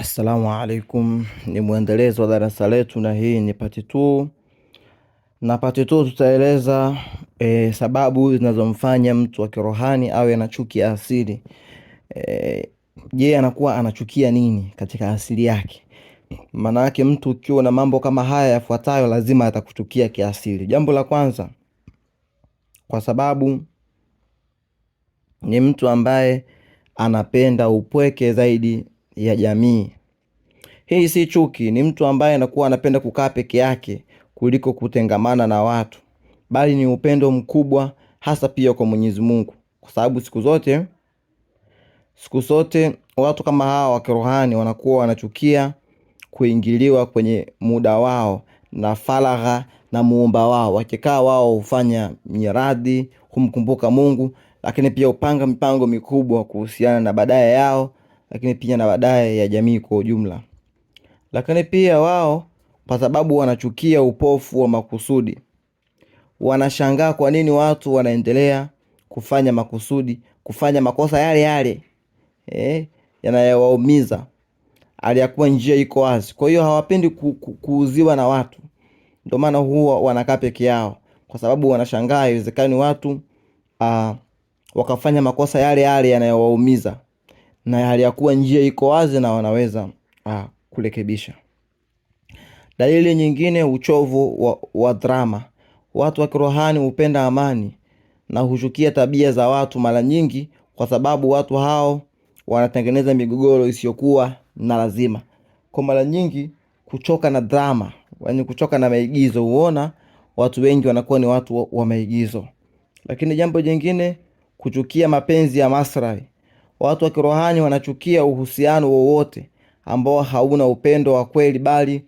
Assalamu alaikum, ni muendelezo wa darasa letu na hii ni part 2. Na part 2 tutaeleza sababu zinazomfanya mtu wa kirohani awe na chuki ya asili. Je, anakuwa anachukia nini katika asili yake? Maana yake mtu ukiwa na mambo kama haya yafuatayo lazima atakuchukia kiasili. Jambo la kwanza, kwa sababu ni mtu ambaye anapenda upweke zaidi ya jamii. Hii si chuki, ni mtu ambaye anakuwa anapenda kukaa peke yake kuliko kutengamana na watu. Bali ni upendo mkubwa hasa pia kwa Mwenyezi Mungu. Kwa sababu siku zote watu kama hawa wa kirohani wanakuwa wanachukia kuingiliwa kwenye muda wao na faragha na muumba wao. Wakikaa wao hufanya miradi, kumkumbuka Mungu, lakini pia upanga mipango mikubwa kuhusiana na baadaye yao, lakini pia na baadaye ya jamii kwa ujumla. Lakini pia wao, kwa sababu wanachukia upofu wa makusudi, wanashangaa kwa nini watu wanaendelea kufanya makusudi, kufanya makosa yale yale yanayowaumiza aliyakuwa njia iko wazi. Kwa hiyo hawapendi kuuziwa na watu. Ndio maana huwa wanakaa peke yao, kwa sababu wanashangaa haiwezekani watu wakafanya makosa yale yale yanayowaumiza na aliyakuwa njia iko wazi na wanaweza kurekebisha. Dalili nyingine, uchovu wa drama. Watu wa kirohani hupenda amani na huchukia tabia za watu mara nyingi, kwa sababu watu hao wanatengeneza migogoro isiyokuwa na lazima. Kwa mara nyingi kuchoka na drama, yaani kuchoka na maigizo, huona watu wengi wanakuwa ni watu wa maigizo. Lakini jambo jingine, kuchukia mapenzi ya maslahi. Watu wa kirohani wanachukia uhusiano wowote ambao hauna upendo wa kweli, bali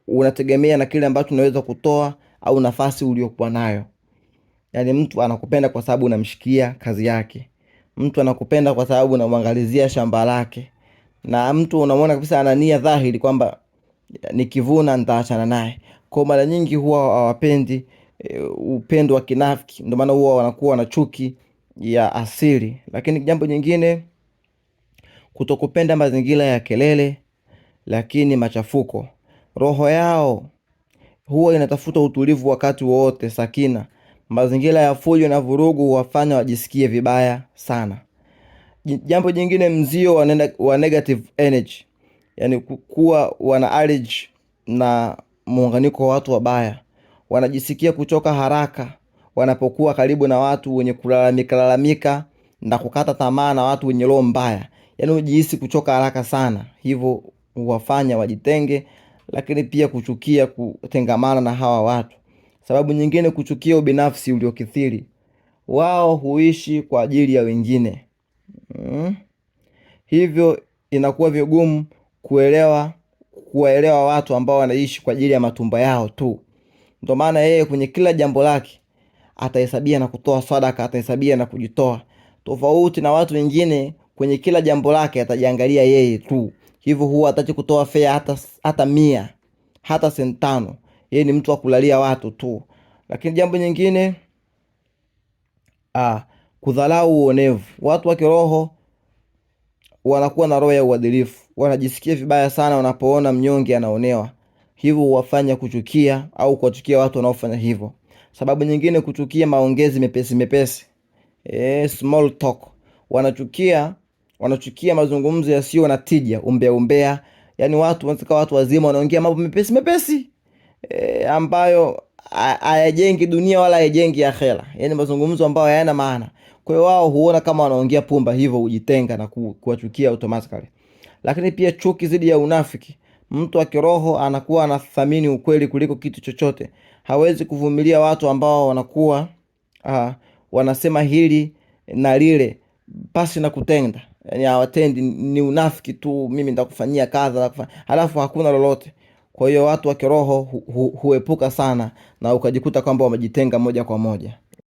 unategemea na kile ambacho unaweza kutoa au nafasi uliokuwa nayo. Yaani mtu anakupenda kwa sababu unamshikia kazi yake. Mtu anakupenda kwa sababu unamwangalizia shamba lake. Na mtu unamwona kabisa ana nia dhahiri kwamba nikivuna nitaachana naye. Kwa mara nyingi huwa hawapendi upendo wa kinafiki. Ndio maana huwa wanakuwa na chuki ya asili. Lakini jambo jingine, kutokupenda mazingira ya kelele lakini machafuko. Roho yao huwa inatafuta utulivu wakati wote, sakina. Mazingira ya fujo na vurugu huwafanya wajisikie vibaya sana. Jambo jingine, mzio wa negative energy. Yaani kuwa wana allergy na muunganiko wa watu wabaya. Wanajisikia kuchoka haraka wanapokuwa karibu na watu wenye kulalamika na kukata tamaa na watu wenye roho mbaya. Yaani hujihisi kuchoka haraka sana. Hivyo huwafanya wajitenge, lakini pia kuchukia kutengamana na hawa watu. Sababu nyingine, kuchukia ubinafsi uliokithiri. Wao huishi kwa ajili ya wengine. Hivyo inakuwa vigumu kuwaelewa watu ambao wanaishi kwa ajili ya matumbo yao tu. Ndio maana yeye kwenye kila jambo lake atahesabia na kutoa sadaka, atahesabia na kujitoa. Tofauti na watu wengine, kwenye kila jambo lake atajiangalia yeye tu. Hivyo huwa hataki kutoa fare hata 100, hata senti 5. Yeye ni mtu wa kulalia watu tu. Lakini jambo nyingine, kudharau uonevu. Watu wa kiroho wanakuwa na roho ya uadilifu. Wanajisikia vibaya sana wanapoona mnyonge anaonewa. Hivyo huwafanya kuchukia au kuwachukia watu wanaofanya hivyo. Sababu nyingine, kuchukia maongezi mepesi. Small talk. Wanachukia mazungumzo yasiyo na tija, umbea. Yaani watu wazima wanaongea mambo mepesi ambayo hayajengi dunia wala hayajengi akhera. Yaani mazungumzo ambayo hayana maana. Kwa hiyo wao huona kama wanaongea pumba, hivyo hujitenga na kuwachukia automatically. Lakini pia chuki zidi ya unafiki. Mtu wa kiroho anakuwa anathamini ukweli kuliko kitu chochote. Hawezi kuvumilia watu ambao wanakuwa wanasema hili na lile pasi na kutenda. Yaani hawatendi, ni unafiki tu, mimi nitakufanyia kadha, halafu hakuna lolote. Kwa hiyo watu wa kiroho huepuka sana na ukajikuta kwamba wamejitenga moja kwa moja.